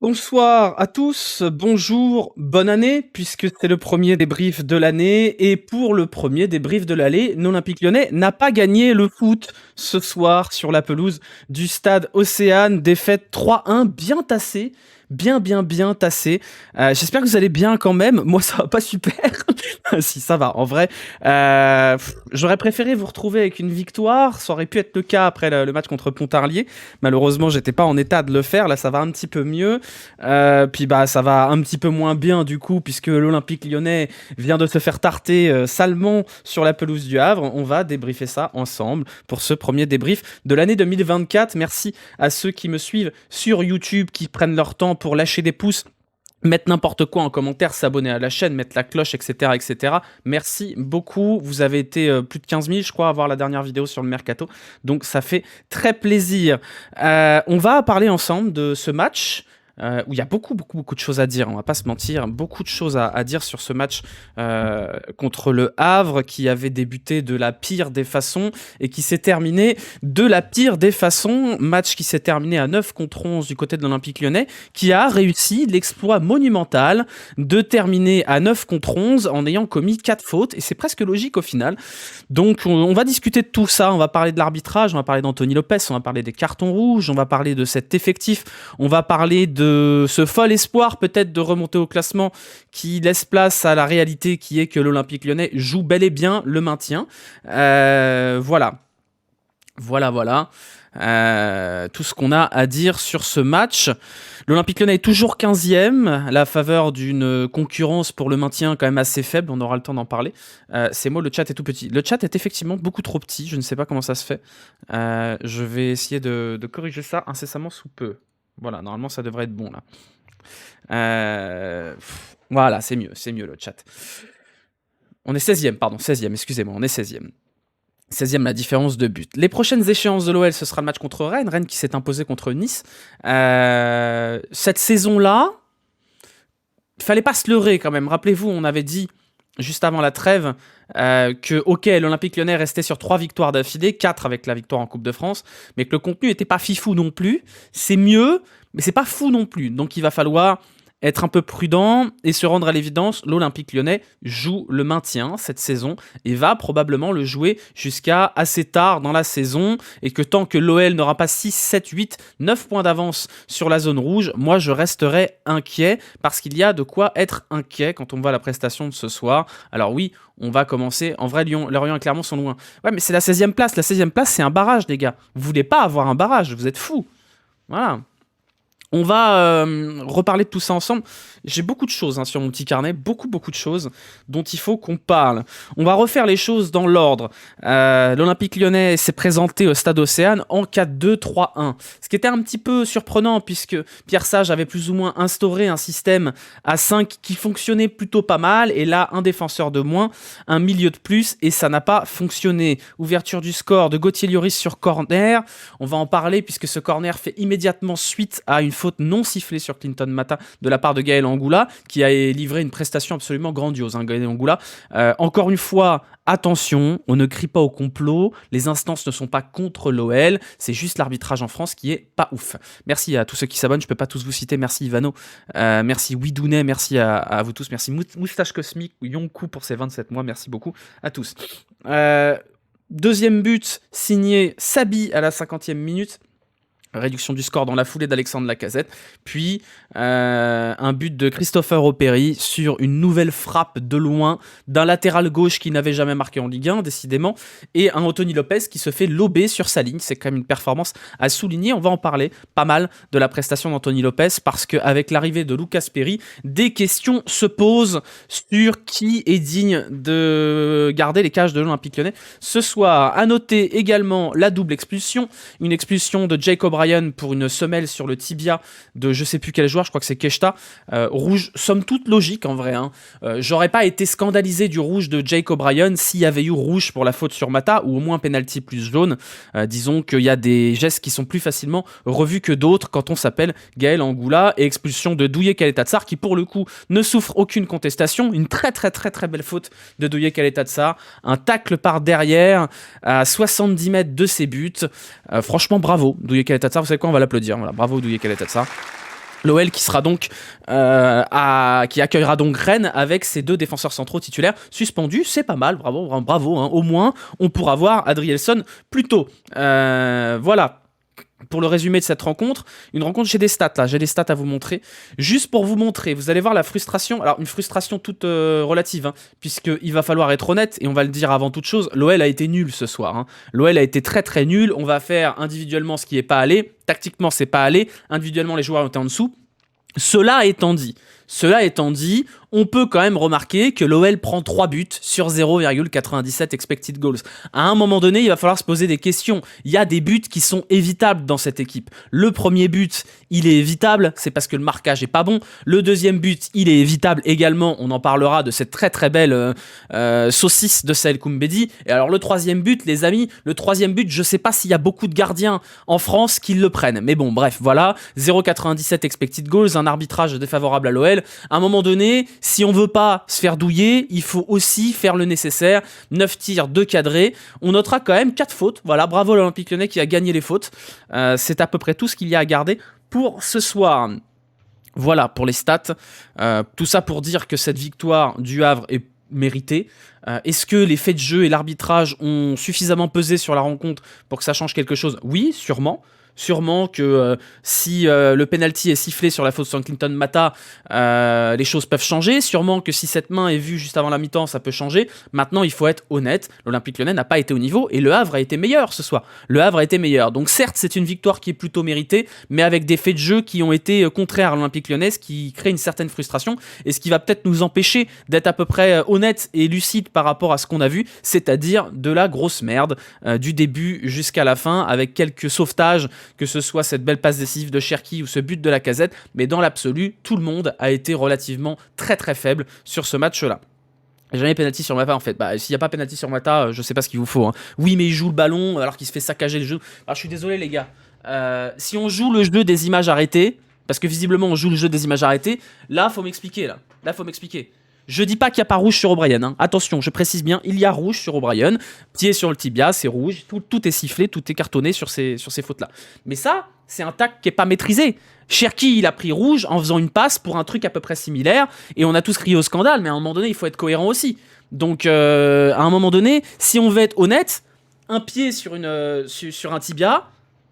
Bonsoir à tous, bonjour, bonne année, puisque c'est le premier débrief de l'année. Et pour le premier débrief de l'année, l'Olympique Lyonnais n'a pas gagné le foot ce soir sur la pelouse du stade Océane. Défaite 3-1, bien tassée. Bien tassée. J'espère que vous allez bien quand même. Moi, ça va pas super. Si, ça va, en vrai. J'aurais préféré vous retrouver avec une victoire. Ça aurait pu être le cas après le match contre Pontarlier. Malheureusement, j'étais pas en état de le faire. Là, ça va un petit peu mieux. Puis bah ça va un petit peu moins bien du coup puisque l'Olympique Lyonnais vient de se faire tarter salement sur la pelouse du Havre. On va débriefer ça ensemble pour ce premier débrief de l'année 2024. Merci à ceux qui me suivent sur YouTube, qui prennent leur temps pour lâcher des pouces, mettre n'importe quoi en commentaire, s'abonner à la chaîne, mettre la cloche, etc. etc. Merci beaucoup. Vous avez été plus de 15 000, je crois, à voir la dernière vidéo sur le Mercato. Donc ça fait très plaisir. On va parler ensemble de ce match. Où il y a beaucoup de choses à dire, on va pas se mentir, beaucoup de choses à dire sur ce match contre le Havre, qui avait débuté de la pire des façons et qui s'est terminé de la pire des façons. Match qui s'est terminé à 9 contre 11 du côté de l'Olympique Lyonnais, qui a réussi l'exploit monumental de terminer à 9 contre 11 en ayant commis 4 fautes, et c'est presque logique au final. Donc on va discuter de tout ça, on va parler de l'arbitrage, on va parler d'Anthony Lopez, on va parler des cartons rouges, on va parler de cet effectif, on va parler de ce fol espoir peut-être de remonter au classement qui laisse place à la réalité qui est que l'Olympique Lyonnais joue bel et bien le maintien. Voilà. Tout ce qu'on a à dire sur ce match. L'Olympique Lyonnais est toujours 15e, à la faveur d'une concurrence pour le maintien quand même assez faible, on aura le temps d'en parler. C'est moi, le chat est tout petit. Le chat est effectivement beaucoup trop petit, je ne sais pas comment ça se fait. Je vais essayer de corriger ça incessamment sous peu. Voilà, normalement ça devrait être bon là. Voilà, c'est mieux le chat. On est 16e, pardon, 16e, excusez-moi, on est 16e. 16e la différence de but. Les prochaines échéances de l'OL, ce sera le match contre Rennes. Rennes qui s'est imposé contre Nice. Cette saison-là, il fallait pas se leurrer quand même. Rappelez-vous, on avait dit juste avant la trêve que ok, l'Olympique Lyonnais restait sur 3 victoires d'affilée, 4 avec la victoire en Coupe de France, mais que le contenu n'était pas fifou non plus. C'est mieux, mais c'est pas fou non plus. Donc il va falloir être un peu prudent et se rendre à l'évidence, l'Olympique Lyonnais joue le maintien cette saison et va probablement le jouer jusqu'à assez tard dans la saison, et que tant que l'OL n'aura pas 6, 7, 8, 9 points d'avance sur la zone rouge, moi je resterai inquiet, parce qu'il y a de quoi être inquiet quand on voit la prestation de ce soir. Alors oui, on va commencer, en vrai Lorient et Clermont sont loin. Ouais, mais c'est la 16e place, la 16e place c'est un barrage les gars. Vous voulez pas avoir un barrage, vous êtes fous. Voilà. On va reparler de tout ça ensemble. J'ai beaucoup de choses sur mon petit carnet, beaucoup de choses dont il faut qu'on parle. On va refaire les choses dans l'ordre. L'Olympique Lyonnais s'est présenté au stade Océane en 4-2-3-1. Ce qui était un petit peu surprenant puisque Pierre Sage avait plus ou moins instauré un système à 5 qui fonctionnait plutôt pas mal. Et là, un défenseur de moins, un milieu de plus, et ça n'a pas fonctionné. Ouverture du score de Gauthier Lloris sur corner. On va en parler puisque ce corner fait immédiatement suite à une faute non sifflée sur Clinton Mata de la part de Gaël Angoula, qui a livré une prestation absolument grandiose. Gaël Angoula, encore une fois, attention, on ne crie pas au complot, les instances ne sont pas contre l'OL, c'est juste l'arbitrage en France qui est pas ouf. Merci à tous ceux qui s'abonnent, je peux pas tous vous citer, merci Ivano, merci Widounet, merci à vous tous, merci Moustache Cosmique, Yonkou pour ses 27 mois, merci beaucoup à tous. Deuxième but signé Sabi à la 50e minute. Réduction du score dans la foulée d'Alexandre Lacazette, puis un but de Christopher Opéry sur une nouvelle frappe de loin d'un latéral gauche qui n'avait jamais marqué en Ligue 1 décidément, et un Anthony Lopez qui se fait lober sur sa ligne. C'est quand même une performance à souligner. On va en parler pas mal de la prestation d'Anthony Lopez, parce qu'avec l'arrivée de Lucas Perry, des questions se posent sur qui est digne de garder les cages de l'Olympique Lyonnais ce soir. À noter également la double expulsion, une expulsion de Jacob Ryan pour une semelle sur le tibia de je sais plus quel joueur, je crois que c'est Keshta. Rouge, somme toute logique en vrai. J'aurais pas été scandalisé du rouge de Jacob Ryan s'il y avait eu rouge pour la faute sur Mata, ou au moins penalty plus jaune. Disons qu'il y a des gestes qui sont plus facilement revus que d'autres quand on s'appelle Gaël Angoula, et expulsion de Douye Kaletatsar qui pour le coup ne souffre aucune contestation. Une très belle faute de Douye Kaletatsar, un tacle par derrière à 70 mètres de ses buts. Franchement bravo Douye Kaletatsar, vous savez quoi, on va l'applaudir. Voilà, bravo Douye Kaletatsar. L'OL qui sera donc qui accueillera donc Rennes avec ses 2 défenseurs centraux titulaires suspendus. C'est pas mal, bravo. Hein. Au moins, on pourra voir Adrielson plus tôt. Voilà. Pour le résumé de cette rencontre, une rencontre, j'ai des stats là, j'ai des stats à vous montrer. Juste pour vous montrer, vous allez voir la frustration. Alors, une frustration toute relative, hein, puisqu'il va falloir être honnête, et on va le dire avant toute chose, l'OL a été nul ce soir. Hein. L'OL a été très très nul. On va faire individuellement ce qui n'est pas allé. Tactiquement, c'est pas allé. Individuellement, les joueurs ont été en dessous. Cela étant dit, on peut quand même remarquer que l'OL prend 3 buts sur 0,97 expected goals. À un moment donné, il va falloir se poser des questions. Il y a des buts qui sont évitables dans cette équipe. Le premier but, il est évitable, c'est parce que le marquage est pas bon. Le deuxième but, il est évitable également. On en parlera de cette très très belle saucisse de Saël Koumbedi. Et alors le troisième but, les amis, je sais pas s'il y a beaucoup de gardiens en France qui le prennent. Mais bon, bref, voilà. 0,97 expected goals, un arbitrage défavorable à l'OL. À un moment donné, si on veut pas se faire douiller, il faut aussi faire le nécessaire. 9 tirs, 2 cadrés. On notera quand même 4 fautes. Voilà, bravo l'Olympique Lyonnais qui a gagné les fautes. C'est à peu près tout ce qu'il y a à garder pour ce soir. Voilà pour les stats. Tout ça pour dire que cette victoire du Havre est méritée. Est-ce que les faits de jeu et l'arbitrage ont suffisamment pesé sur la rencontre pour que ça change quelque chose ? Oui, sûrement. Sûrement que si le penalty est sifflé sur la faute de Clinton Mata, les choses peuvent changer. Sûrement que si cette main est vue juste avant la mi-temps, ça peut changer. Maintenant, il faut être honnête. L'Olympique Lyonnais n'a pas été au niveau et le Havre a été meilleur ce soir. Le Havre a été meilleur. Donc certes, c'est une victoire qui est plutôt méritée, mais avec des faits de jeu qui ont été contraires à l'Olympique Lyonnais, ce qui crée une certaine frustration et ce qui va peut-être nous empêcher d'être à peu près honnête et lucide par rapport à ce qu'on a vu, c'est-à-dire de la grosse merde du début jusqu'à la fin, avec quelques sauvetages, que ce soit cette belle passe décisive de Cherki ou ce but de Lacazette, mais dans l'absolu, tout le monde a été relativement très très faible sur ce match-là. Jamais pénalty sur Mata en fait. Bah, s'il n'y a pas pénalty sur Mata, je sais pas ce qu'il vous faut. Hein. Oui, mais il joue le ballon alors qu'il se fait saccager le jeu. Alors je suis désolé les gars. Si on joue le jeu des images arrêtées, parce que visiblement on joue le jeu des images arrêtées, là faut m'expliquer là. Là faut m'expliquer. Je dis pas qu'il n'y a pas rouge sur O'Brien. Hein. Attention, je précise bien, il y a rouge sur O'Brien. Pied sur le tibia, c'est rouge. Tout est sifflé, tout est cartonné sur ces fautes-là. Mais ça, c'est un tac qui n'est pas maîtrisé. Cherki, il a pris rouge en faisant une passe pour un truc à peu près similaire. Et on a tous crié au scandale, mais à un moment donné, il faut être cohérent aussi. Donc, à un moment donné, si on veut être honnête, un pied sur un tibia,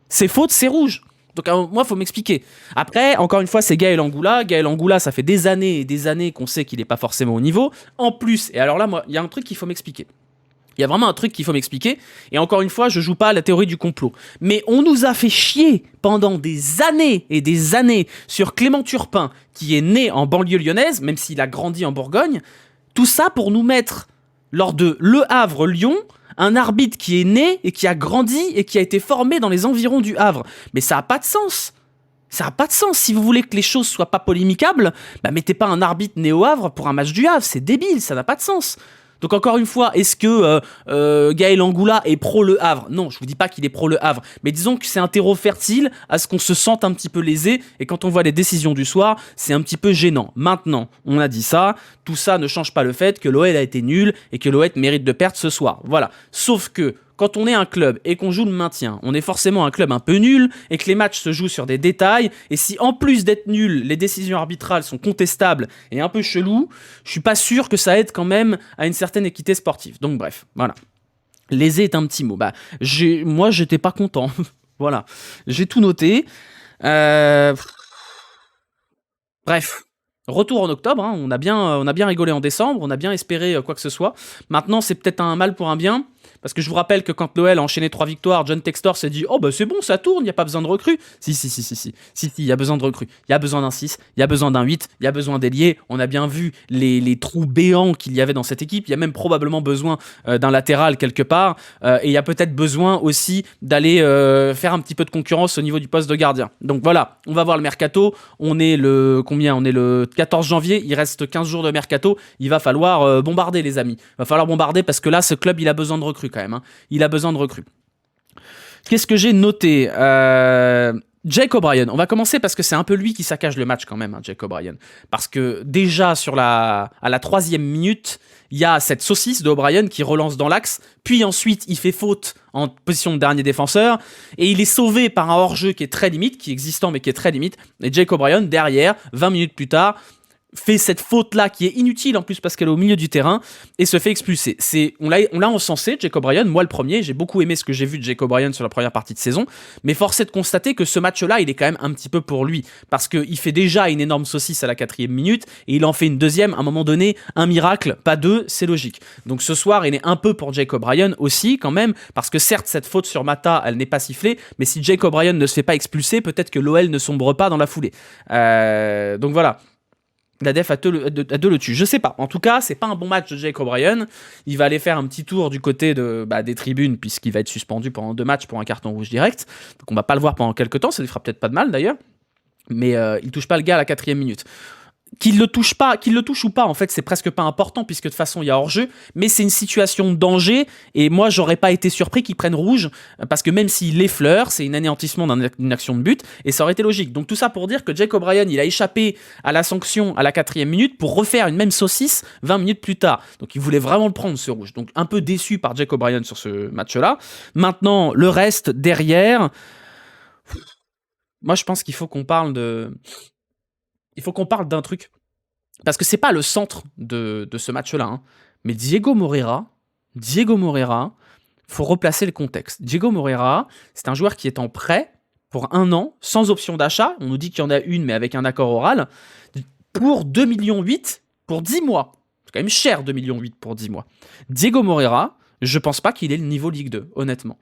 c'est faute, c'est rouge. Donc moi, il faut m'expliquer. Après, encore une fois, c'est Gaël Angoula. Gaël Angoula, ça fait des années et des années qu'on sait qu'il n'est pas forcément au niveau. En plus, et alors là, moi, il y a un truc qu'il faut m'expliquer. Il y a vraiment un truc qu'il faut m'expliquer. Et encore une fois, je joue pas à la théorie du complot. Mais on nous a fait chier pendant des années et des années sur Clément Turpin, qui est né en banlieue lyonnaise, même s'il a grandi en Bourgogne. Tout ça pour nous mettre, lors de Le Havre-Lyon, un arbitre qui est né et qui a grandi et qui a été formé dans les environs du Havre. Mais ça n'a pas de sens. Ça n'a pas de sens. Si vous voulez que les choses soient pas polémicables, bah mettez pas un arbitre né au Havre pour un match du Havre. C'est débile, ça n'a pas de sens. Donc encore une fois, est-ce que Gaël Angoula est pro Le Havre ? Non, je vous dis pas qu'il est pro Le Havre, mais disons que c'est un terreau fertile à ce qu'on se sente un petit peu lésé, et quand on voit les décisions du soir, c'est un petit peu gênant. Maintenant, on a dit ça, tout ça ne change pas le fait que l'OL a été nul et que l'OL mérite de perdre ce soir. Voilà. Sauf que quand on est un club et qu'on joue le maintien, on est forcément un club un peu nul et que les matchs se jouent sur des détails. Et si en plus d'être nul, les décisions arbitrales sont contestables et un peu cheloues, je suis pas sûr que ça aide quand même à une certaine équité sportive. Donc bref, voilà. Lésé est un petit mot. Bah, moi, j'étais pas content. Voilà. J'ai tout noté. Bref. Retour en octobre, hein. On a bien rigolé en décembre, on a bien espéré quoi que ce soit. Maintenant, c'est peut-être un mal pour un bien. Parce que je vous rappelle que quand l'OL a enchaîné 3 victoires, John Textor s'est dit « Oh bah c'est bon, ça tourne, il n'y a pas besoin de recrues. » Si, il y a besoin de recrues. Il y a besoin d'un 6, il y a besoin d'un 8, il y a besoin d'ailier. On a bien vu les trous béants qu'il y avait dans cette équipe. Il y a même probablement besoin d'un latéral quelque part. Et il y a peut-être besoin aussi d'aller faire un petit peu de concurrence au niveau du poste de gardien. Donc voilà, on va voir le mercato. On est le 14 janvier, il reste 15 jours de mercato. Il va falloir bombarder les amis. Il va falloir bombarder parce que là, ce club, il a besoin de recrues quand même. Hein. Il a besoin de recrues. Qu'est-ce que j'ai noté Jake O'Brien, on va commencer parce que c'est un peu lui qui saccage le match quand même, hein, Jake O'Brien. Parce que déjà à la 3e minute, il y a cette saucisse de O'Brien qui relance dans l'axe, puis ensuite il fait faute en position de dernier défenseur, et il est sauvé par un hors-jeu qui est très limite, qui est existant mais qui est très limite, et Jake O'Brien, derrière, 20 minutes plus tard, fait cette faute-là qui est inutile en plus parce qu'elle est au milieu du terrain et se fait expulser. On l'a encensé, Jake O'Brien, moi le premier, j'ai beaucoup aimé ce que j'ai vu de Jake O'Brien sur la première partie de saison, mais force est de constater que ce match-là, il est quand même un petit peu pour lui, parce qu'il fait déjà une énorme saucisse à la 4e minute et il en fait une deuxième, à un moment donné, un miracle, pas deux, c'est logique. Donc ce soir, il est un peu pour Jake O'Brien aussi quand même, parce que certes, cette faute sur Mata, elle n'est pas sifflée, mais si Jake O'Brien ne se fait pas expulser, peut-être que l'OL ne sombre pas dans la foulée. Donc voilà. La def a deux le tue. Je sais pas. En tout cas, c'est pas un bon match de Jake O'Brien. Il va aller faire un petit tour du côté des tribunes, puisqu'il va être suspendu pendant 2 matchs pour un carton rouge direct. Donc on va pas le voir pendant quelques temps. Ça lui fera peut-être pas de mal d'ailleurs. Mais il touche pas le gars à la 4e minute. Qu'il le touche ou pas, en fait, c'est presque pas important, puisque de toute façon, il y a hors-jeu, mais c'est une situation de danger, et moi, j'aurais pas été surpris qu'il prenne rouge, parce que même s'il l'effleure, c'est un anéantissement d'une action de but, et ça aurait été logique. Donc tout ça pour dire que Jake O'Brien, il a échappé à la sanction à la 4e minute pour refaire une même saucisse 20 minutes plus tard. Donc il voulait vraiment le prendre, ce rouge. Donc un peu déçu par Jake O'Brien sur ce match-là. Maintenant, le reste, derrière, moi, je pense qu'il faut qu'on parle d'un truc. Parce que c'est pas le centre de ce match-là. Hein. Mais Diego Moreira, faut replacer le contexte. Diego Moreira, c'est un joueur qui est en prêt pour 1 an, sans option d'achat. On nous dit qu'il y en a une, mais avec un accord oral. Pour 2,8 millions pour 10 mois. C'est quand même cher, 2,8 millions pour 10 mois. Diego Moreira, je pense pas qu'il ait le niveau Ligue 2, honnêtement.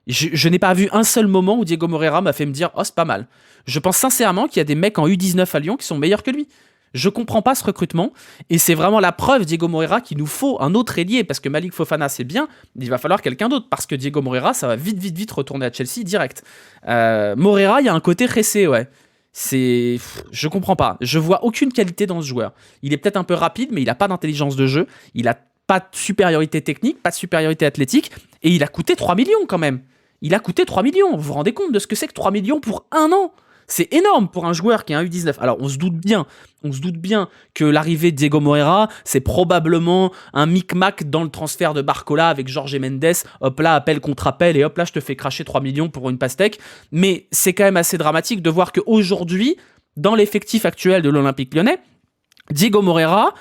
Je n'ai pas vu un seul moment où Diego Moreira m'a fait me dire « Oh, c'est pas mal ». Je pense sincèrement qu'il y a des mecs en U19 à Lyon qui sont meilleurs que lui. Je comprends pas ce recrutement, et c'est vraiment la preuve, Diego Moreira, qu'il nous faut un autre ailier, parce que Malik Fofana, c'est bien, il va falloir quelqu'un d'autre, parce que Diego Moreira, ça va vite retourner à Chelsea direct. Moreira, il y a un côté ressé, ouais. Je comprends pas. Je vois aucune qualité dans ce joueur. Il est peut-être un peu rapide, mais il a pas d'intelligence de jeu, il a pas de supériorité technique, pas de supériorité athlétique, et il a coûté 3 millions quand même. Il a coûté 3 millions. Vous vous rendez compte de ce que c'est que 3 millions pour 1 an? C'est énorme pour un joueur qui est un U19. Alors, on se doute bien que l'arrivée de Diego Moreira, c'est probablement un micmac dans le transfert de Barcola avec Jorge Mendes. Hop là, appel contre appel, et hop là, je te fais cracher 3 millions pour une pastèque. Mais c'est quand même assez dramatique de voir qu'aujourd'hui, dans l'effectif actuel de l'Olympique Lyonnais, Diego Moreira,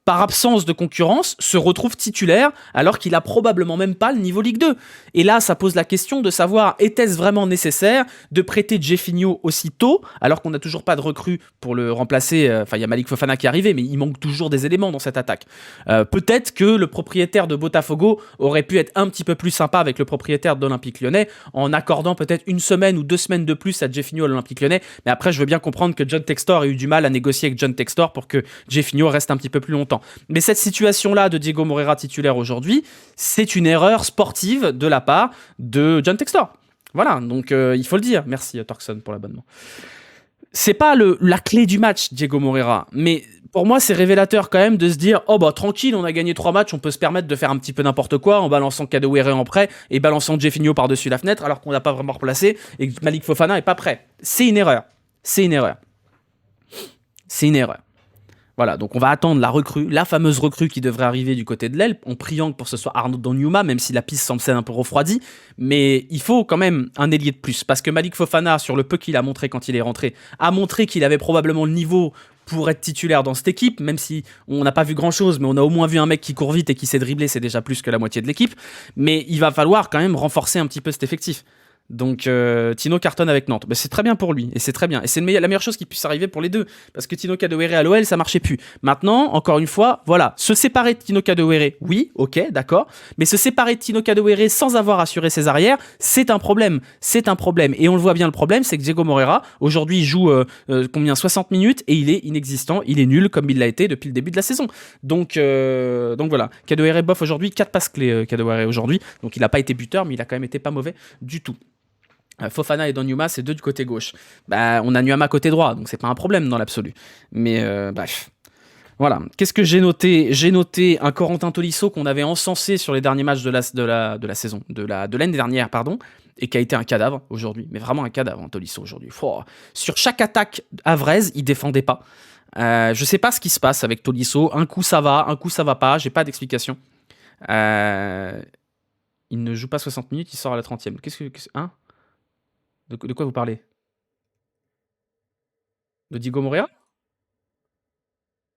par absence de concurrence, se retrouve titulaire alors qu'il a probablement même pas le niveau Ligue 2. Et là, ça pose la question de savoir, était-ce vraiment nécessaire de prêter Jefinho aussitôt, alors qu'on n'a toujours pas de recrue pour le remplacer. Enfin, il y a Malik Fofana qui est arrivé, mais il manque toujours des éléments dans cette attaque. Peut-être que le propriétaire de Botafogo aurait pu être un petit peu plus sympa avec le propriétaire de l'Olympique Lyonnais, en accordant peut-être 1 semaine ou 2 semaines de plus à Jefinho à l'Olympique Lyonnais. Mais après, je veux bien comprendre que John Textor ait eu du mal à négocier avec John Textor pour que Jefinho reste un petit peu plus longtemps. Mais cette situation-là de Diego Moreira titulaire aujourd'hui, c'est une erreur sportive de la part de John Textor. Voilà, donc il faut le dire. Merci Torkson pour l'abonnement. C'est pas la clé du match, Diego Moreira, mais pour moi, c'est révélateur quand même de se dire « Oh bah tranquille, on a gagné 3 matchs, on peut se permettre de faire un petit peu n'importe quoi en balançant Kadewere en prêt et balançant Jefinho par-dessus la fenêtre alors qu'on n'a pas vraiment replacé et que Malik Fofana n'est pas prêt. » C'est une erreur. Voilà, donc on va attendre la fameuse recrue qui devrait arriver du côté de l'aile, en priant pour que ce soit Arnaud Donnarumma, même si la piste semble s'être un peu refroidie, mais il faut quand même un ailier de plus, parce que Malik Fofana, sur le peu qu'il a montré quand il est rentré, a montré qu'il avait probablement le niveau pour être titulaire dans cette équipe, même si on n'a pas vu grand-chose, mais on a au moins vu un mec qui court vite et qui sait dribbler, c'est déjà plus que la moitié de l'équipe, mais il va falloir quand même renforcer un petit peu cet effectif. Donc Tino cartonne avec Nantes, c'est très bien pour lui, et c'est très bien, et c'est la meilleure chose qui puisse arriver pour les deux, parce que Tino Kadewere à l'OL ça marchait plus. Maintenant, encore une fois, voilà, se séparer de Tino Kadewere, oui, ok, d'accord, mais se séparer de Tino Kadewere sans avoir assuré ses arrières, c'est un problème, et on le voit bien, le problème c'est que Diego Moreira, aujourd'hui il joue 60 minutes, et il est inexistant, il est nul comme il l'a été depuis le début de la saison, donc voilà, Kadewere bof aujourd'hui, 4 passes clés Kadewere aujourd'hui, donc il n'a pas été buteur, mais il a quand même été pas mauvais du tout. Fofana et Donnarumma, c'est 2 du côté gauche. On a Nuama côté droit, donc c'est pas un problème dans l'absolu. Mais bref. Voilà. Qu'est-ce que j'ai noté ? J'ai noté un Corentin Tolisso qu'on avait encensé sur les derniers matchs de la saison, de l'année dernière, pardon. et qui a été un cadavre aujourd'hui, mais vraiment un cadavre, hein, Tolisso aujourd'hui. Sur chaque attaque Avrez, il défendait pas. Je sais pas ce qui se passe avec Tolisso. Un coup ça va pas. J'ai pas d'explication. Il ne joue pas 60 minutes, il sort à la 30e. Hein de quoi vous parlez? De Diego Moreira?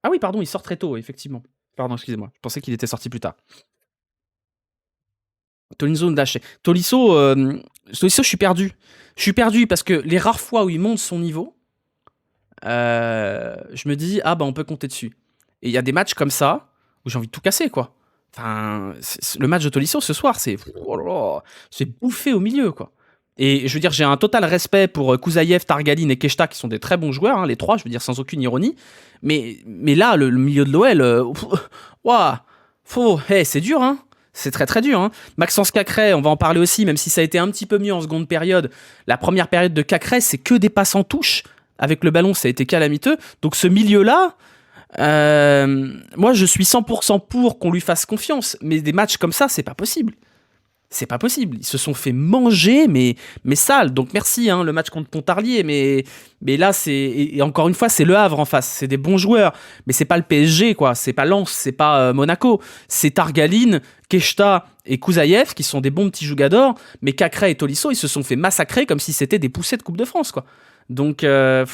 Ah oui, pardon, il sort très tôt, effectivement. Pardon, excusez-moi. Je pensais qu'il était sorti plus tard. Tolisso Ndaché. Tolisso, je suis perdu. Je suis perdu parce que les rares fois où il monte son niveau, je me dis, ah bah on peut compter dessus. Et il y a des matchs comme ça où j'ai envie de tout casser, quoi. Enfin, le match de Tolisso ce soir, oh là là, c'est bouffé au milieu, quoi. Et je veux dire, j'ai un total respect pour Kouzaïev, Targaline et Keshta, qui sont des très bons joueurs, hein, les trois, je veux dire, sans aucune ironie. Mais là, le milieu de l'OL, c'est dur, hein. C'est très très dur. Hein. Maxence Cacré, on va en parler aussi, même si ça a été un petit peu mieux en seconde période. La première période de Cacré, c'est que des passes en touche. Avec le ballon, ça a été calamiteux. Donc ce milieu-là, moi je suis 100% pour qu'on lui fasse confiance. Mais des matchs comme ça, c'est pas possible. C'est pas possible. Ils se sont fait manger, mais sale. Donc merci, hein, le match contre Pontarlier. Mais là, et encore une fois, c'est Le Havre en face. C'est des bons joueurs. Mais c'est pas le PSG, quoi. C'est pas Lens, c'est pas Monaco. C'est Targaline, Keshta et Kouzaïev qui sont des bons petits jougadors. Mais Cacré et Tolisso, ils se sont fait massacrer comme si c'était des poussées de Coupe de France, quoi. Donc, je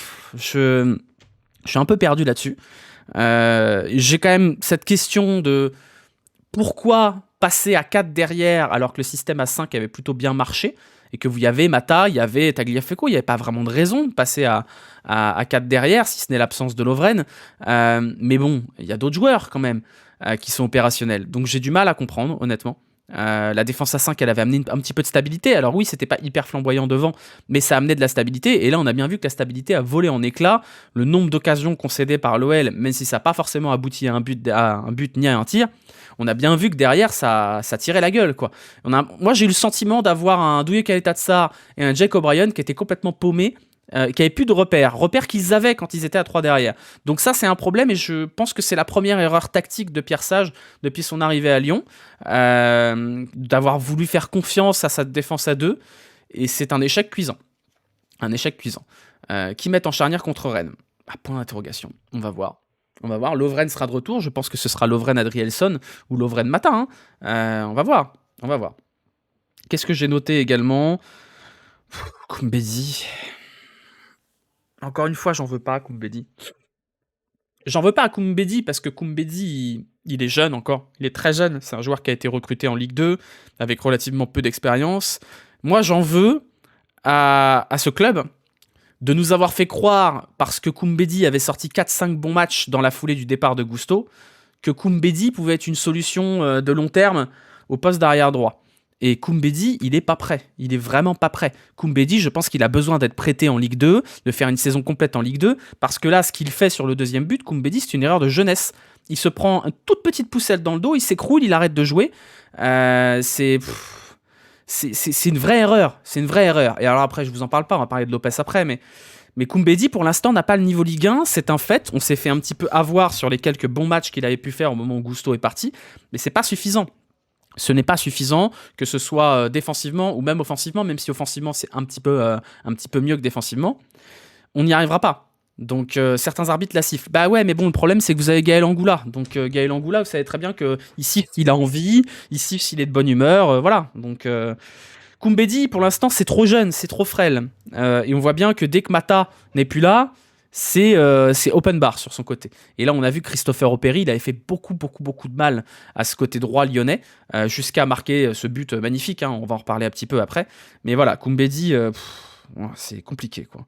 suis un peu perdu là-dessus. J'ai quand même cette question de pourquoi passer à 4 derrière alors que le système à 5 avait plutôt bien marché et que vous y avez Mata, il y avait Tagliafico, il n'y avait pas vraiment de raison de passer à 4 derrière, si ce n'est l'absence de Lovren. Mais bon, il y a d'autres joueurs quand même qui sont opérationnels. Donc j'ai du mal à comprendre, honnêtement. La défense à 5, elle avait amené un petit peu de stabilité. Alors oui, c'était pas hyper flamboyant devant, mais ça amenait de la stabilité. Et là, on a bien vu que la stabilité a volé en éclats. Le nombre d'occasions concédées par l'OL, même si ça n'a pas forcément abouti à un but ni à un tir, on a bien vu que derrière, ça tirait la gueule, quoi. Moi, j'ai eu le sentiment d'avoir un Douye Kaletatsar et un Jake O'Brien qui étaient complètement paumés, qui n'avaient plus de repères qu'ils avaient quand ils étaient à 3 derrière. Donc ça, c'est un problème, et je pense que c'est la première erreur tactique de Pierre Sage depuis son arrivée à Lyon, d'avoir voulu faire confiance à sa défense à 2, et c'est un échec cuisant. Un échec cuisant. Qui mettent en charnière contre Rennes. Point d'interrogation. On va voir. Lovren sera de retour. Je pense que ce sera Lovren Adrielson ou Lovren Matin. On va voir. Qu'est-ce que j'ai noté également? Koumbedi. Encore une fois, j'en veux pas à Koumbedi. J'en veux pas à Koumbedi parce que Koumbedi, il est jeune encore. Il est très jeune. C'est un joueur qui a été recruté en Ligue 2 avec relativement peu d'expérience. Moi, j'en veux à ce club de nous avoir fait croire, parce que Koumbedi avait sorti 4-5 bons matchs dans la foulée du départ de Gusto, que Koumbedi pouvait être une solution de long terme au poste d'arrière droit. Et Koumbedi, il est pas prêt. Il est vraiment pas prêt. Koumbedi, je pense qu'il a besoin d'être prêté en Ligue 2, de faire une saison complète en Ligue 2, parce que là, ce qu'il fait sur le deuxième but, Koumbedi, c'est une erreur de jeunesse. Il se prend une toute petite poussette dans le dos, il s'écroule, il arrête de jouer. C'est une vraie erreur. C'est une vraie erreur. Et alors après, je vous en parle pas, on va parler de Lopez après, mais Koumbedi, pour l'instant, n'a pas le niveau Ligue 1, c'est un fait. On s'est fait un petit peu avoir sur les quelques bons matchs qu'il avait pu faire au moment où Gusto est parti, mais c'est pas suffisant. Ce n'est pas suffisant, que ce soit défensivement ou même offensivement, même si offensivement c'est un petit peu mieux que défensivement. On n'y arrivera pas. Donc certains arbitres la sifflent. Bah ouais, mais bon, le problème c'est que vous avez Gaël Angoula. Donc Gaël Angoula, vous savez très bien que ici il a envie, ici s'il est de bonne humeur, voilà. Donc Koumbedi, pour l'instant, c'est trop jeune, c'est trop frêle. Et on voit bien que dès que Mata n'est plus là, c'est open bar sur son côté. Et là, on a vu que Christopher Opéry, il avait fait beaucoup de mal à ce côté droit lyonnais, jusqu'à marquer ce but magnifique, hein, on va en reparler un petit peu après. Mais voilà, Koumbedi, c'est compliqué, quoi.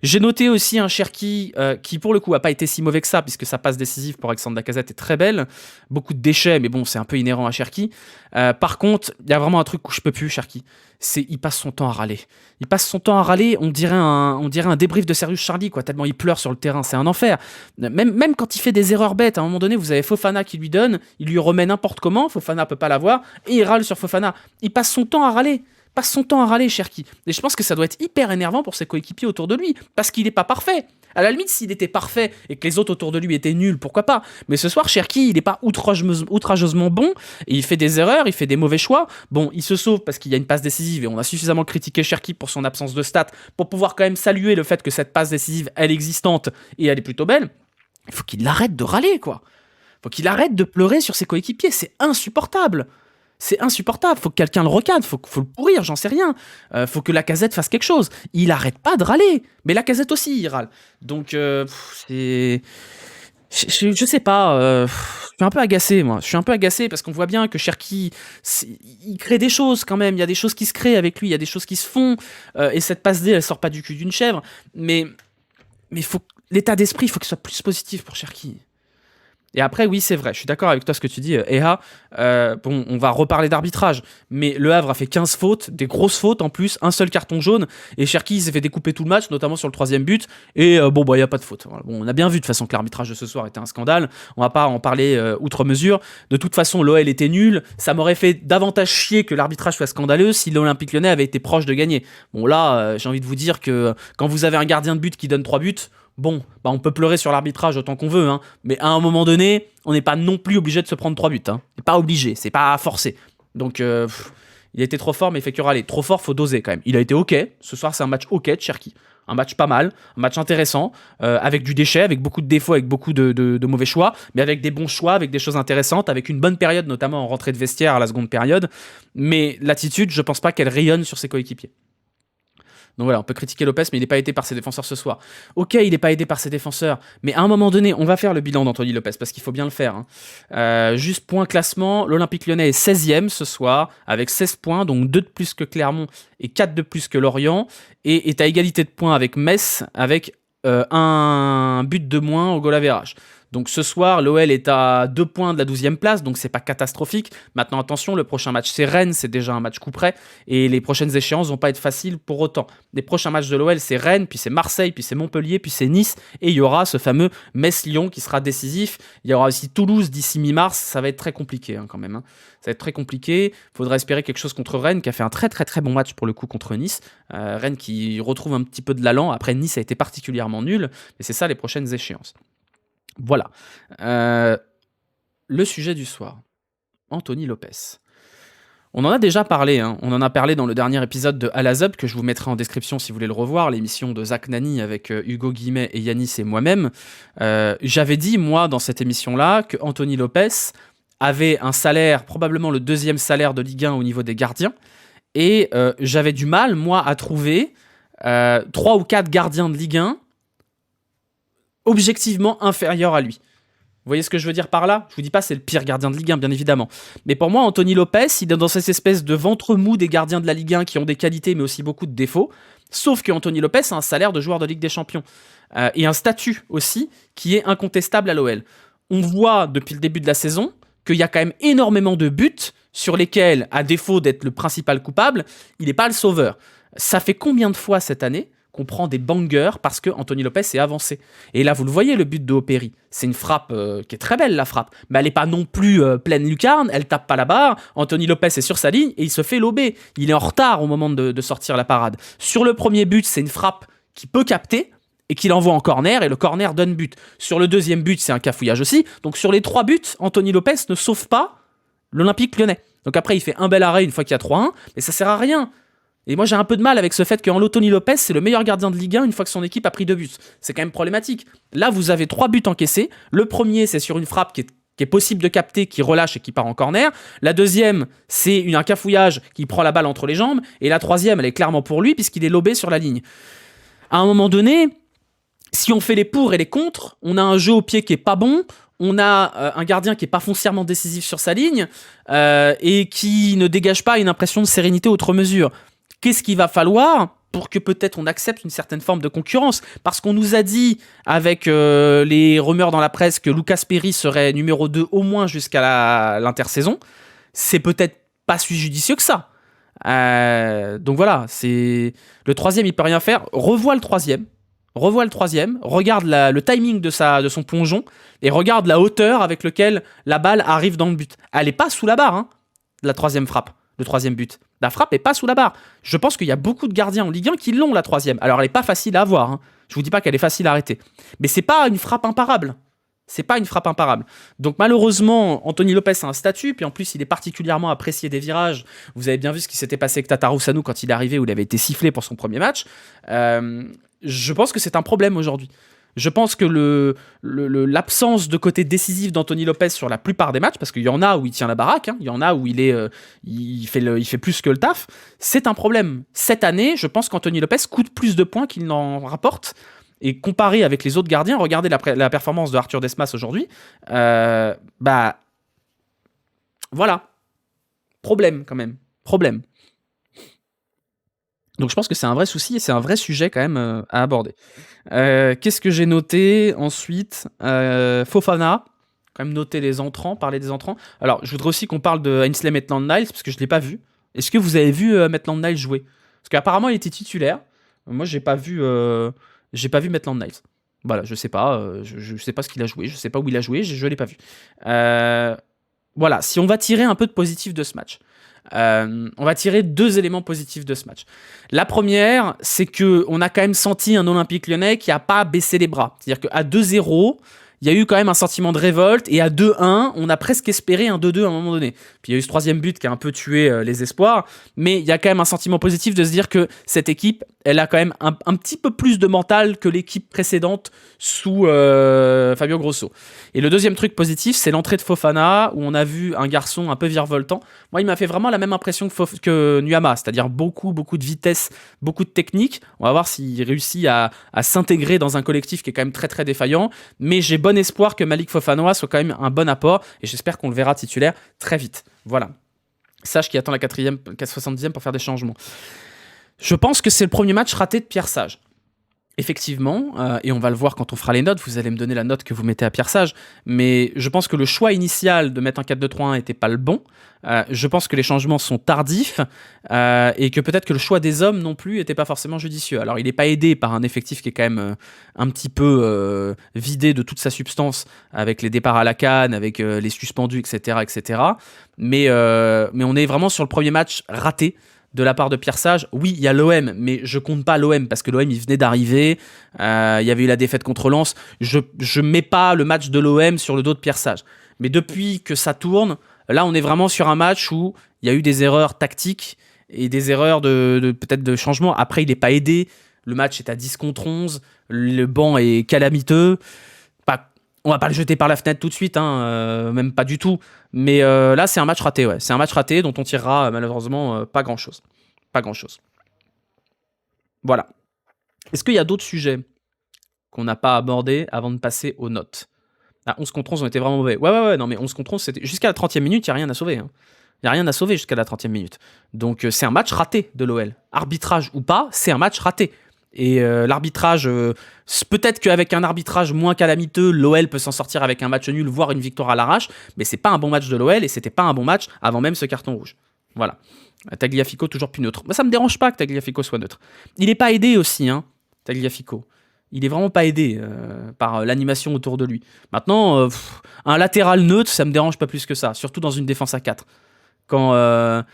J'ai noté aussi un Cherki qui, pour le coup, a pas été si mauvais que ça, puisque sa passe décisive pour Alexandre Lacazette est très belle. Beaucoup de déchets, mais bon, c'est un peu inhérent à Cherki. Par contre, il y a vraiment un truc où je peux plus, Cherki. Il passe son temps à râler. On dirait un débrief de Serious Charlie, quoi, tellement il pleure sur le terrain. C'est un enfer. Même quand il fait des erreurs bêtes, à un moment donné, vous avez Fofana qui lui donne, il lui remet n'importe comment, Fofana peut pas l'avoir, et il râle sur Fofana. Il passe son temps à râler. Cherki. Et je pense que ça doit être hyper énervant pour ses coéquipiers autour de lui, parce qu'il n'est pas parfait. À la limite, s'il était parfait et que les autres autour de lui étaient nuls, pourquoi pas. Mais ce soir, Cherki, il n'est pas outrageusement bon, et il fait des erreurs, il fait des mauvais choix. Bon, il se sauve parce qu'il y a une passe décisive, et on a suffisamment critiqué Cherki pour son absence de stats, pour pouvoir quand même saluer le fait que cette passe décisive, elle est existante, et elle est plutôt belle. Il faut qu'il arrête de râler, quoi. Faut qu'il arrête de pleurer sur ses coéquipiers, c'est insupportable. C'est insupportable, faut que quelqu'un le recadre, faut le pourrir, j'en sais rien. Faut que Lacazette fasse quelque chose. Il arrête pas de râler, mais Lacazette aussi, il râle. Donc, c'est... Je sais pas, je suis un peu agacé, moi. Je suis un peu agacé parce qu'on voit bien que Cherki, il crée des choses quand même. Il y a des choses qui se créent avec lui, il y a des choses qui se font. Et cette passe D, elle sort pas du cul d'une chèvre. Mais l'état d'esprit, il faut que ce soit plus positif pour Cherki. Et après, oui, c'est vrai, je suis d'accord avec toi ce que tu dis, Eha. Bon, on va reparler d'arbitrage, mais Le Havre a fait 15 fautes, des grosses fautes en plus, un seul carton jaune, et Cherki s'est fait découper tout le match, notamment sur le 3e but, et bon, bah, il n'y a pas de faute. Voilà. Bon, on a bien vu de toute façon que l'arbitrage de ce soir était un scandale, on va pas en parler outre mesure. De toute façon, l'OL était nul, ça m'aurait fait davantage chier que l'arbitrage soit scandaleux si l'Olympique Lyonnais avait été proche de gagner. Bon, là, j'ai envie de vous dire que quand vous avez un gardien de but qui donne 3 buts, bon, bah on peut pleurer sur l'arbitrage autant qu'on veut, hein, mais à un moment donné, on n'est pas non plus obligé de se prendre 3 buts. Hein. C'est pas obligé, c'est pas forcé. Donc, il a été trop fort, mais il fait que râler. Trop fort, faut doser quand même. Il a été ok. Ce soir, c'est un match ok de Cherki. Un match pas mal, un match intéressant, avec du déchet, avec beaucoup de défauts, avec beaucoup de mauvais choix, mais avec des bons choix, avec des choses intéressantes, avec une bonne période, notamment en rentrée de vestiaire à la seconde période. Mais l'attitude, je pense pas qu'elle rayonne sur ses coéquipiers. Donc voilà, on peut critiquer Lopez, mais il n'est pas aidé par ses défenseurs ce soir. Ok, il n'est pas aidé par ses défenseurs, mais à un moment donné, on va faire le bilan d'Anthony Lopez, parce qu'il faut bien le faire. Hein. Juste point classement, l'Olympique Lyonnais est 16e ce soir, avec 16 points, donc 2 de plus que Clermont et 4 de plus que Lorient, et est à égalité de points avec Metz, avec un but de moins au goal average. Donc ce soir, l'OL est à 2 points de la 12e place, donc c'est pas catastrophique. Maintenant, attention, le prochain match, c'est Rennes, c'est déjà un match coup près, et les prochaines échéances vont pas être faciles pour autant. Les prochains matchs de l'OL, c'est Rennes, puis c'est Marseille, puis c'est Montpellier, puis c'est Nice, et il y aura ce fameux Metz-Lyon qui sera décisif. Il y aura aussi Toulouse d'ici mi-mars, ça va être très compliqué quand même. Hein. Ça va être très compliqué, il faudra espérer quelque chose contre Rennes, qui a fait un très très très bon match pour le coup contre Nice. Rennes qui retrouve un petit peu de l'allant, après Nice a été particulièrement nul, mais c'est ça les prochaines échéances. Voilà. Le sujet du soir. Anthony Lopez. On en a déjà parlé, hein. On en a parlé dans le dernier épisode de Alazub, que je vous mettrai en description si vous voulez le revoir, l'émission de Zach Nani avec Hugo Guillemet et Yanis et moi-même. J'avais dit, moi, dans cette émission-là, que Anthony Lopez avait un salaire, probablement le 2e salaire de Ligue 1 au niveau des gardiens, et j'avais du mal, moi, à trouver 3 ou 4 gardiens de Ligue 1 objectivement inférieur à lui. Vous voyez ce que je veux dire par là ? Je vous dis pas c'est le pire gardien de Ligue 1, bien évidemment. Mais pour moi, Anthony Lopez, il est dans cette espèce de ventre mou des gardiens de la Ligue 1 qui ont des qualités mais aussi beaucoup de défauts. Sauf que Anthony Lopez a un salaire de joueur de Ligue des Champions. Et un statut aussi qui est incontestable à l'OL. On voit depuis le début de la saison qu'il y a quand même énormément de buts sur lesquels, à défaut d'être le principal coupable, il n'est pas le sauveur. Ça fait combien de fois cette année qu'on prend des bangers parce que Anthony Lopez est avancé. Et là, vous le voyez, le but de Opéry. C'est une frappe qui est très belle, la frappe. Mais elle n'est pas non plus pleine lucarne, elle tape pas la barre. Anthony Lopez est sur sa ligne et il se fait lober. Il est en retard au moment de sortir la parade. Sur le premier but, c'est une frappe qui peut capter et qu'il envoie en corner et le corner donne but. Sur le 2e but, c'est un cafouillage aussi. Donc sur les 3 buts, Anthony Lopez ne sauve pas l'Olympique Lyonnais. Donc après, il fait un bel arrêt une fois qu'il y a 3-1, mais ça sert à rien. Et moi, j'ai un peu de mal avec ce fait qu'Anthony Lopez, c'est le meilleur gardien de Ligue 1 une fois que son équipe a pris 2 buts. C'est quand même problématique. Là, vous avez 3 buts encaissés. Le premier, c'est sur une frappe qui est possible de capter, qui relâche et qui part en corner. La deuxième, c'est un cafouillage qui prend la balle entre les jambes. Et la troisième, elle est clairement pour lui puisqu'il est lobé sur la ligne. À un moment donné, si on fait les pour et les contre, on a un jeu au pied qui est pas bon. On a un gardien qui n'est pas foncièrement décisif sur sa ligne et qui ne dégage pas une impression de sérénité outre mesure. Qu'est-ce qu'il va falloir pour que peut-être on accepte une certaine forme de concurrence ? Parce qu'on nous a dit, avec les rumeurs dans la presse, que Lucas Perry serait numéro 2 au moins jusqu'à l'intersaison. C'est peut-être pas si judicieux que ça. Donc voilà, c'est le 3e, il peut rien faire. Revois le 3e, regarde le timing de son plongeon et regarde la hauteur avec laquelle la balle arrive dans le but. Elle n'est pas sous la barre, hein, la 3e frappe. le troisième but. La frappe est pas sous la barre. Je pense qu'il y a beaucoup de gardiens en Ligue 1 qui l'ont, la troisième. Alors, elle est pas facile à avoir. Hein. Je vous dis pas qu'elle est facile à arrêter. Mais c'est pas une frappe imparable. C'est pas une frappe imparable. Donc malheureusement, Anthony Lopez a un statut, puis en plus il est particulièrement apprécié des virages. Vous avez bien vu ce qui s'était passé avec Tataru Sanu quand il est arrivé, où il avait été sifflé pour son premier match. Je pense que c'est un problème aujourd'hui. Je pense que l'absence de côté décisif d'Anthony Lopez sur la plupart des matchs, parce qu'il y en a où il tient la baraque, hein, il y en a où il fait plus que le taf, c'est un problème. Cette année, je pense qu'Anthony Lopez coûte plus de points qu'il n'en rapporte. Et comparé avec les autres gardiens, regardez la performance de Arthur Desmas aujourd'hui, voilà. Problème quand même. Problème. Donc je pense que c'est un vrai souci et c'est un vrai sujet quand même à aborder. Qu'est-ce que j'ai noté ensuite Fofana, quand même noter les entrants, parler des entrants. Alors je voudrais aussi qu'on parle de Ainsley Maitland-Niles parce que je ne l'ai pas vu. Est-ce que vous avez vu Maitland-Niles jouer? Parce qu'apparemment il était titulaire. Moi j'ai pas vu Maitland-Niles. Voilà, je sais pas, je sais pas ce qu'il a joué, je sais pas où il a joué, je l'ai pas vu. Voilà, si on va tirer un peu de positif de ce match, on va tirer 2 éléments positifs de ce match. La première, c'est que on a quand même senti un Olympique Lyonnais qui a pas baissé les bras. C'est-à-dire qu'à 2-0, il y a eu quand même un sentiment de révolte, et à 2-1, on a presque espéré un 2-2 à un moment donné. Puis il y a eu ce troisième but qui a un peu tué les espoirs, mais il y a quand même un sentiment positif de se dire que cette équipe, elle a quand même un petit peu plus de mental que l'équipe précédente sous Fabio Grosso. Et le deuxième truc positif, c'est l'entrée de Fofana, où on a vu un garçon un peu virevoltant. Moi, il m'a fait vraiment la même impression que Nuama, c'est-à-dire beaucoup de vitesse, beaucoup de technique. On va voir s'il réussit à s'intégrer dans un collectif qui est quand même très très défaillant, mais j'ai bon espoir que Malik Fofana soit quand même un bon apport, et j'espère qu'on le verra titulaire très vite. Voilà. Sage qui attend la 70e pour faire des changements. Je pense que c'est le premier match raté de Pierre Sage. Effectivement, et on va le voir quand on fera les notes, vous allez me donner la note que vous mettez à Pierre Sage, mais je pense que le choix initial de mettre un 4-2-3-1 n'était pas le bon. Je pense que les changements sont tardifs, et que peut-être que le choix des hommes non plus n'était pas forcément judicieux. Alors il n'est pas aidé par un effectif qui est quand même un petit peu vidé de toute sa substance, avec les départs à la canne, avec les suspendus, etc. Mais on est vraiment sur le premier match raté de la part de Pierre Sage. Oui, il y a l'OM, mais je compte pas l'OM parce que l'OM, il venait d'arriver. Il y avait eu la défaite contre Lens. Je mets pas le match de l'OM sur le dos de Pierre Sage. Mais depuis que ça tourne, là, on est vraiment sur un match où il y a eu des erreurs tactiques et des erreurs peut-être de changement. Après, il n'est pas aidé. Le match est à 10 contre 11. Le banc est calamiteux. On va pas le jeter par la fenêtre tout de suite, même pas du tout. Mais là, c'est un match raté, ouais. C'est un match raté dont on tirera malheureusement pas grand-chose. Pas grand-chose. Voilà. Est-ce qu'il y a d'autres sujets qu'on n'a pas abordés avant de passer aux notes? 11 contre 11, on était vraiment mauvais. Ouais, non mais 11 contre 11, c'était... jusqu'à la 30e minute, il n'y a rien à sauver. Il n'y a rien à sauver jusqu'à la 30e minute. Donc c'est un match raté de l'OL. Arbitrage ou pas, c'est un match raté. Et l'arbitrage, peut-être qu'avec un arbitrage moins calamiteux, l'OL peut s'en sortir avec un match nul, voire une victoire à l'arrache, mais c'est pas un bon match de l'OL, et c'était pas un bon match avant même ce carton rouge. Voilà. Tagliafico toujours plus neutre. Ça me dérange pas que Tagliafico soit neutre. Il est pas aidé aussi, Tagliafico. Il est vraiment pas aidé par l'animation autour de lui. Maintenant, un latéral neutre, ça me dérange pas plus que ça, surtout dans une défense à 4. Quand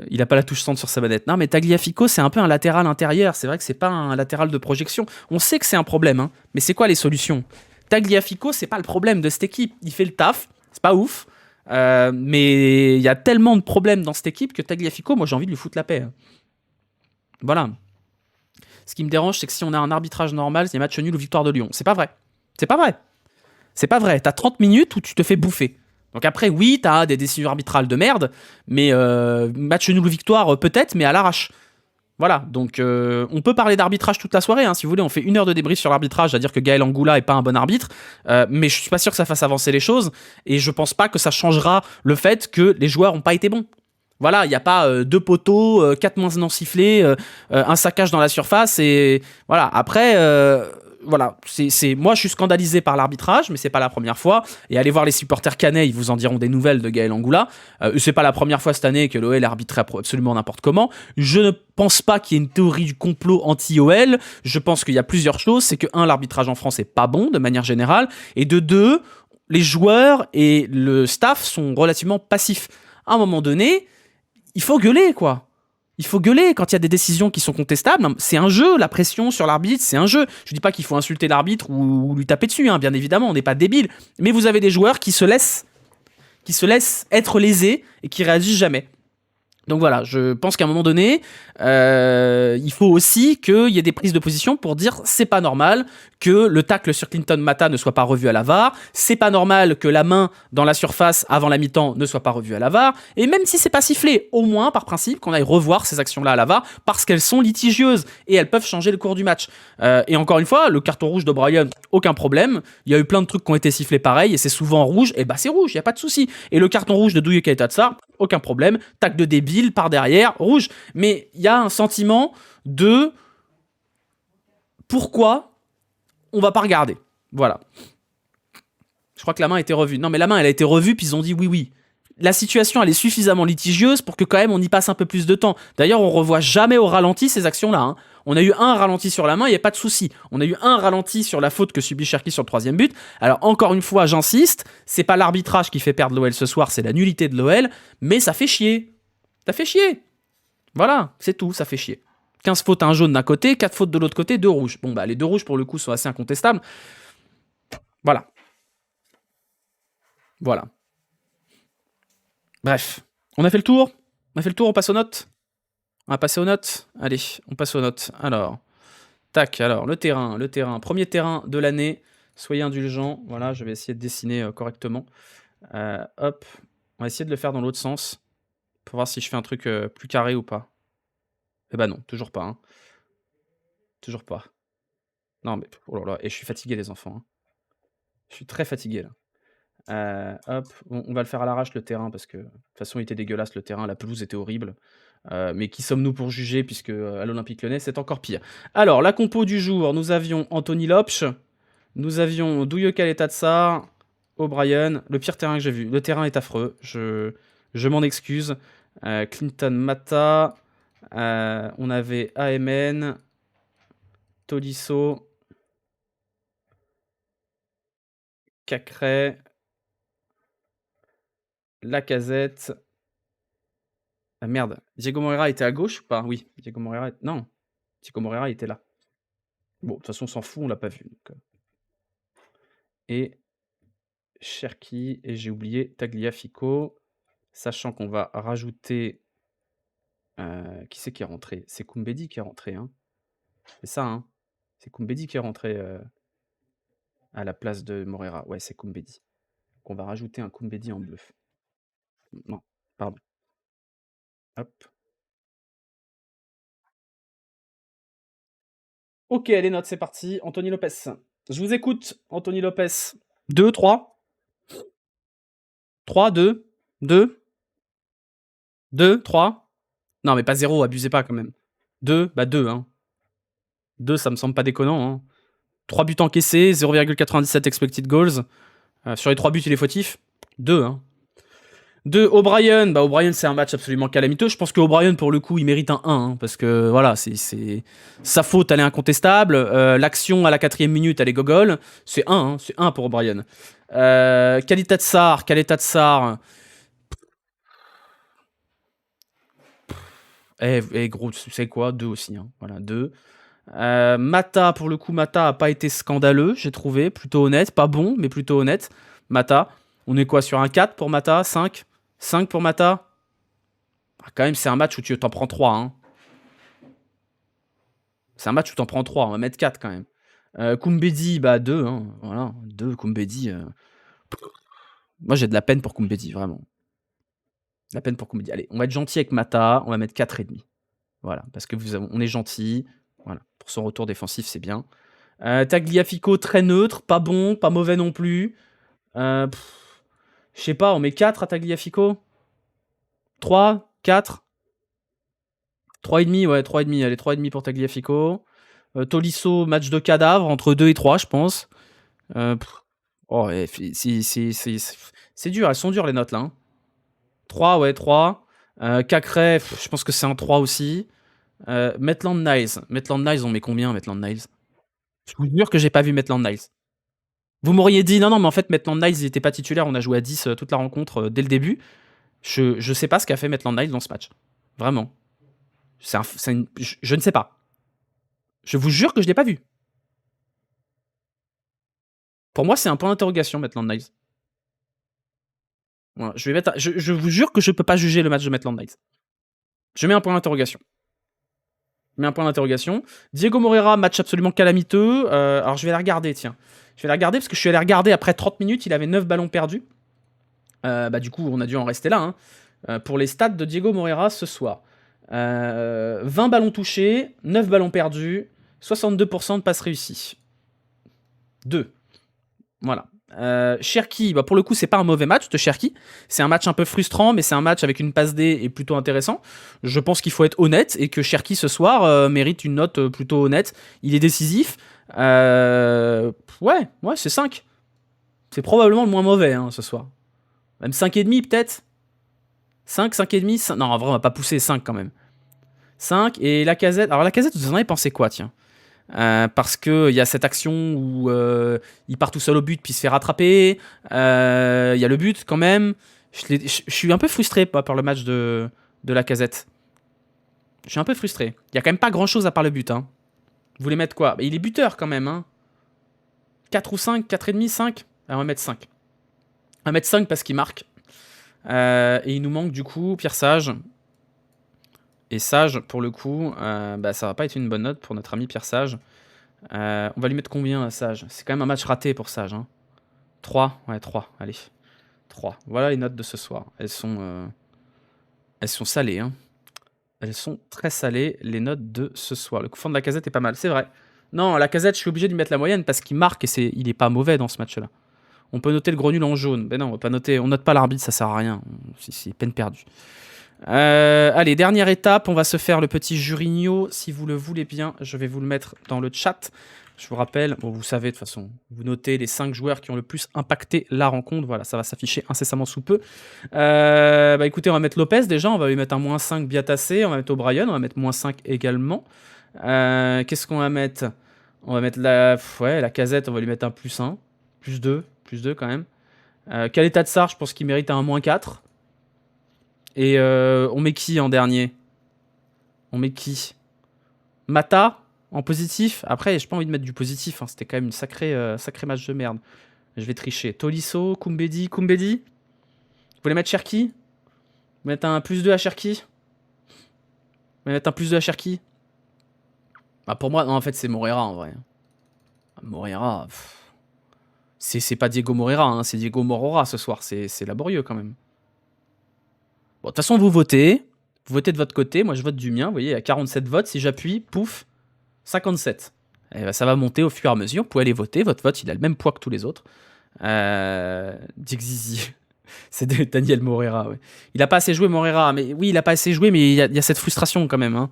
il n'a pas la touche centre sur sa manette. Non, mais Tagliafico, c'est un peu un latéral intérieur. C'est vrai que c'est pas un latéral de projection. On sait que c'est un problème, mais c'est quoi les solutions? Tagliafico, c'est pas le problème de cette équipe. Il fait le taf, c'est pas ouf. Mais il y a tellement de problèmes dans cette équipe que Tagliafico, moi j'ai envie de lui foutre la paix. Voilà. Ce qui me dérange, c'est que si on a un arbitrage normal, c'est match nul ou victoire de Lyon. C'est pas vrai. C'est pas vrai. C'est pas vrai. T'as 30 minutes où tu te fais bouffer. Donc après, oui, t'as des décisions arbitrales de merde, mais match nul ou victoire, peut-être, mais à l'arrache. Voilà, donc on peut parler d'arbitrage toute la soirée, si vous voulez, on fait 1 heure de débrief sur l'arbitrage, à dire que Gaël Angoula est pas un bon arbitre, mais je suis pas sûr que ça fasse avancer les choses, et je pense pas que ça changera le fait que les joueurs ont pas été bons. Voilà, il n'y a pas 2 poteaux, 4 mains non sifflées, un saccage dans la surface, et voilà, après... Voilà, moi je suis scandalisé par l'arbitrage, mais c'est pas la première fois. Et allez voir les supporters canets, ils vous en diront des nouvelles de Gaël Angoula. C'est pas la première fois cette année que l'OL arbitrait absolument n'importe comment. Je ne pense pas qu'il y ait une théorie du complot anti-OL. Je pense qu'il y a plusieurs choses. C'est que 1, l'arbitrage en France est pas bon de manière générale, et de 2, les joueurs et le staff sont relativement passifs. À un moment donné, il faut gueuler, quoi. Il faut gueuler quand il y a des décisions qui sont contestables. C'est un jeu, la pression sur l'arbitre, c'est un jeu. Je dis pas qu'il faut insulter l'arbitre ou lui taper dessus, hein, bien évidemment, on n'est pas débile. Mais vous avez des joueurs qui se laissent être lésés et qui réagissent jamais. Donc voilà, je pense qu'à un moment donné, il faut aussi qu'il y ait des prises de position pour dire c'est pas normal que le tacle sur Clinton Mata ne soit pas revu à la VAR, c'est pas normal que la main dans la surface avant la mi-temps ne soit pas revue à la VAR, et même si c'est pas sifflé, au moins par principe qu'on aille revoir ces actions-là à la VAR parce qu'elles sont litigieuses et elles peuvent changer le cours du match. Et encore une fois, le carton rouge d'O'Brien, aucun problème. Il y a eu plein de trucs qui ont été sifflés pareil et c'est souvent rouge, et bah c'est rouge, il y a pas de souci. Et le carton rouge de Douye Kaitatsar, aucun problème, tac de débile par derrière, rouge. Mais il y a un sentiment de pourquoi on va pas regarder. Voilà. Je crois que la main a été revue. Non, mais la main, elle a été revue, puis ils ont dit oui. La situation, elle est suffisamment litigieuse pour que quand même on y passe un peu plus de temps. D'ailleurs, on revoit jamais au ralenti ces actions-là. Hein. On a eu un ralenti sur la main, il n'y a pas de souci. On a eu un ralenti sur la faute que subit Cherki sur le 3e but. Alors encore une fois, j'insiste, c'est pas l'arbitrage qui fait perdre l'OL ce soir, c'est la nullité de l'OL, mais ça fait chier. Ça fait chier. Voilà, c'est tout, ça fait chier. 15 fautes, un jaune d'un côté, 4 fautes de l'autre côté, 2 rouges. Bon bah les 2 rouges pour le coup sont assez incontestables. Voilà. Voilà. Bref. On a fait le tour. On passe aux notes. On va passer aux notes. Allez, on passe aux notes. Alors, tac, alors, le terrain. Premier terrain de l'année. Soyez indulgents. Voilà, je vais essayer de dessiner correctement. Hop. On va essayer de le faire dans l'autre sens. Pour voir si je fais un truc plus carré ou pas. Eh bah non, toujours pas. Hein. Toujours pas. Non, mais oh là là. Et je suis fatigué, les enfants. Hein. Je suis très fatigué, là. Hop, on va le faire à l'arrache le terrain parce que de toute façon il était dégueulasse le terrain, la pelouse était horrible. Mais qui sommes-nous pour juger puisque à l'Olympique Lyonnais c'est encore pire. Alors la compo du jour, nous avions Anthony Lopsch, nous avions Douye Kaletatsar, O'Brien, le pire terrain que j'ai vu. Le terrain est affreux, je m'en excuse. Clinton Mata, on avait AMN, Tolisso, Cacré, Lacazette. Ah merde, Diego Moreira était à gauche ou pas? Oui, Diego Moreira. Non, Diego Moreira était là. Bon, de toute façon, on s'en fout, on l'a pas vu. Donc. Et Cherki, et j'ai oublié Tagliafico, sachant qu'on va rajouter. Qui c'est qui est rentré? C'est Koumbedi qui est rentré. Hein. C'est ça, hein? C'est Koumbedi qui est rentré à la place de Moreira. Ouais, c'est Koumbedi. Donc on va rajouter un Koumbedi en bleu. Non, pardon. Hop. Ok, les notes, c'est parti. Anthony Lopez. Je vous écoute, Anthony Lopez. 2, 3. 3, 2. 2. 2, 3. Non, mais pas 0, abusez pas quand même. 2, bah 2, hein. 2, ça me semble pas déconnant. Hein. 3 buts encaissés, 0,97 expected goals. Sur les 3 buts, il est fautif. 2, hein. 2, O'Brien. Bah, O'Brien, c'est un match absolument calamiteux. Je pense que O'Brien, pour le coup, il mérite un 1. Hein, parce que, voilà, c'est sa faute, elle est incontestable. L'action à la 4e minute, elle est gogol. C'est 1, hein, c'est 1 pour O'Brien. Kaletatsar. Gros, tu sais quoi? 2 aussi. Hein. Voilà, 2. Mata, pour le coup, Mata a pas été scandaleux, j'ai trouvé. Plutôt honnête. Pas bon, mais plutôt honnête. Mata. On est quoi sur un 4 pour Mata? 5? 5 pour Mata? Ah, quand même, c'est un match où tu t'en prends 3. Hein. C'est un match où t'en prends 3. On va mettre 4 quand même. Koumbedi, bah 2. Hein. Voilà, 2, Koumbedi. Moi, j'ai de la peine pour Koumbedi, vraiment. De la peine pour Koumbedi. Allez, on va être gentil avec Mata. On va mettre 4,5. Voilà, parce que on est gentil. Voilà, pour son retour défensif, c'est bien. Tagliafico, très neutre. Pas bon, pas mauvais non plus. Je sais pas, on met 4 à Tagliafico? 3? 4? 3,5, ouais, 3,5. Allez, 3,5 pour Tagliafico. Tolisso, match de cadavre, entre 2 et 3, je pense. Oh, ouais, c'est dur, elles sont dures les notes là. Hein. 3, ouais, 3. Cacré, je pense que c'est un 3 aussi. Maitland Niles, on met combien Maitland Niles? Je vous jure que j'ai pas vu Maitland Niles. Vous m'auriez dit, non, mais en fait, Maitland Niles, il était pas titulaire, on a joué à 10 toute la rencontre dès le début. Je sais pas ce qu'a fait Maitland Niles dans ce match. Vraiment. Je ne sais pas. Je vous jure que je l'ai pas vu. Pour moi, c'est un point d'interrogation, Maitland Niles. Voilà, je vous jure que je peux pas juger le match de Maitland Niles. Je mets un point d'interrogation. Diego Moreira, match absolument calamiteux. Alors je vais la regarder, tiens. Je vais la regarder parce que je suis allé regarder après 30 minutes, il avait 9 ballons perdus. Du coup, on a dû en rester là. Pour les stats de Diego Moreira ce soir. 20 ballons touchés, 9 ballons perdus, 62% de passes réussies. 2. Voilà. Cherki, bah pour le coup, c'est pas un mauvais match de Cherki. C'est un match un peu frustrant, mais c'est un match avec une passe D et plutôt intéressant. Je pense qu'il faut être honnête et que Cherki ce soir mérite une note plutôt honnête. Il est décisif. Ouais, c'est 5. C'est probablement le moins mauvais ce soir. Même 5,5 peut-être. 5, 5,5. 5... Non, en vrai, on va pas pousser 5 quand même. 5 et Lacazette. Alors Lacazette, vous en avez pensé quoi, tiens? Parce qu'il y a cette action où il part tout seul au but puis il se fait rattraper. Il y a le but quand même. Je suis un peu frustré par le match de Lacazette. Je suis un peu frustré. Il y a quand même pas grand chose à part le but. Vous voulez mettre quoi? Il est buteur quand même. 4 ou 5, 4,5, 5. On va mettre 5. On va mettre 5 parce qu'il marque. Et il nous manque du coup Pierre Sage. Et Sage, pour le coup, ça va pas être une bonne note pour notre ami Pierre Sage. On va lui mettre combien à Sage? C'est quand même un match raté pour Sage. 3, ouais 3, allez. 3. Voilà les notes de ce soir. Elles sont salées. Elles sont très salées, les notes de ce soir. Le coup franc de Lacazette est pas mal, c'est vrai. Non, Lacazette, je suis obligé de lui mettre la moyenne parce qu'il marque et il est pas mauvais dans ce match-là. On peut noter le gros nul en jaune. Ben non, on va pas noter. On note pas l'arbitre, ça sert à rien. C'est peine perdue. Allez, dernière étape, on va se faire le petit Jurinho. Si vous le voulez bien, je vais vous le mettre dans le chat. Je vous rappelle, bon, vous savez de toute façon, vous notez les 5 joueurs qui ont le plus impacté la rencontre. Voilà, ça va s'afficher incessamment sous peu. Écoutez, on va mettre Lopez déjà, on va lui mettre un -5 bien tassé. On va mettre O'Brien, on va mettre -5 également. Qu'est-ce qu'on va mettre? On va mettre la Casette, on va lui mettre un +1. +2 quand même. Caleta de Sarr, je pense qu'il mérite un -4. Et on met qui en dernier? On met qui? Mata en positif. Après, j'ai pas envie de mettre du positif. C'était quand même une sacré match de merde. Je vais tricher. Tolisso, Koumbedi. Vous voulez mettre Cherki? Vous mettre un +2 à Cherki? Vous voulez mettre un +2 à Cherki? Pour moi, non, en fait, c'est Moreira en vrai. Moreira, c'est pas Diego Moreira, c'est Diego Morora ce soir. C'est laborieux quand même. Bon, de toute façon, vous votez. Vous votez de votre côté. Moi, je vote du mien. Vous voyez, il y a 47 votes. Si j'appuie, pouf, 57. Et ça va monter au fur et à mesure. Vous pouvez aller voter. Votre vote, il a le même poids que tous les autres. Dick Zizi. C'est Daniel Moreira. Ouais. Il a pas assez joué, Moreira. Mais oui, il a pas assez joué, mais il y a cette frustration quand même.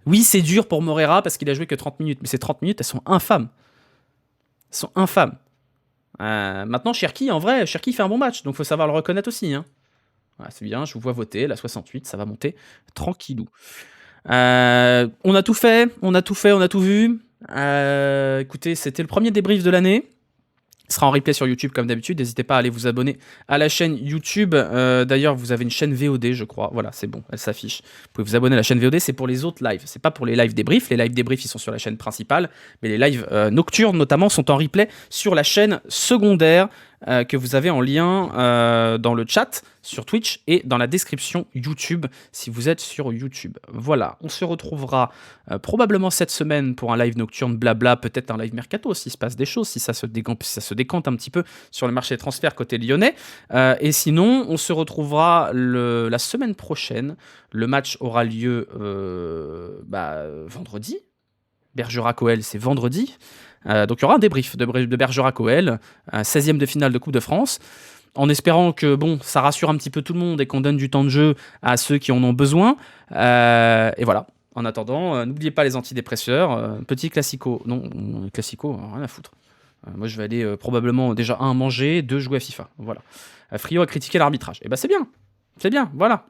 Oui, c'est dur pour Moreira parce qu'il a joué que 30 minutes. Mais ces 30 minutes, elles sont infâmes. Maintenant, Cherki, en vrai, Cherki fait un bon match. Donc, il faut savoir le reconnaître aussi. Voilà, c'est bien, je vous vois voter, la 68, ça va monter tranquillou. On a tout fait, on a tout vu. Écoutez, c'était le premier débrief de l'année. Il sera en replay sur YouTube comme d'habitude. N'hésitez pas à aller vous abonner à la chaîne YouTube. D'ailleurs, vous avez une chaîne VOD, je crois. Voilà, c'est bon, elle s'affiche. Vous pouvez vous abonner à la chaîne VOD, c'est pour les autres lives. C'est pas pour les lives débriefs. Les lives débriefs, ils sont sur la chaîne principale. Mais les lives nocturnes, notamment, sont en replay sur la chaîne secondaire que vous avez en lien dans le chat sur Twitch et dans la description YouTube si vous êtes sur YouTube. Voilà, on se retrouvera probablement cette semaine pour un live nocturne blabla, peut-être un live mercato s'il se passe des choses, si ça se décante un petit peu sur le marché des transferts côté lyonnais. Et sinon, on se retrouvera la semaine prochaine. Le match aura lieu vendredi. Bergerac-OL, c'est vendredi. Donc il y aura un débrief de Bergerac-OL, 16e de finale de Coupe de France, en espérant que ça rassure un petit peu tout le monde et qu'on donne du temps de jeu à ceux qui en ont besoin. Et voilà. En attendant, n'oubliez pas les antidépresseurs. Petit classico. Non, classico, rien à foutre. Moi, je vais aller probablement déjà 1 manger, 2 jouer à FIFA. Voilà. Frio a critiqué l'arbitrage. Et c'est bien. C'est bien, voilà.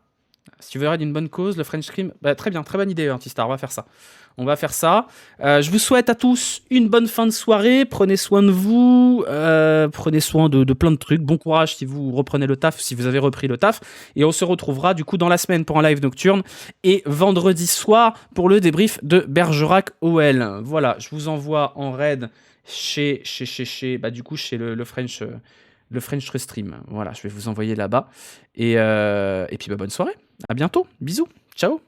Si tu veux raid une bonne cause, le French Scream, bah, très bien, très bonne idée, Antistar, on va faire ça. On va faire ça. Je vous souhaite à tous une bonne fin de soirée. Prenez soin de vous. Prenez soin de plein de trucs. Bon courage si vous reprenez le taf, si vous avez repris le taf. Et on se retrouvera du coup dans la semaine pour un live nocturne et vendredi soir pour le débrief de Bergerac OL. Voilà, je vous envoie en raid chez du coup chez le French. Le French Restream. Voilà, je vais vous envoyer là-bas. Et puis bonne soirée. À bientôt. Bisous. Ciao.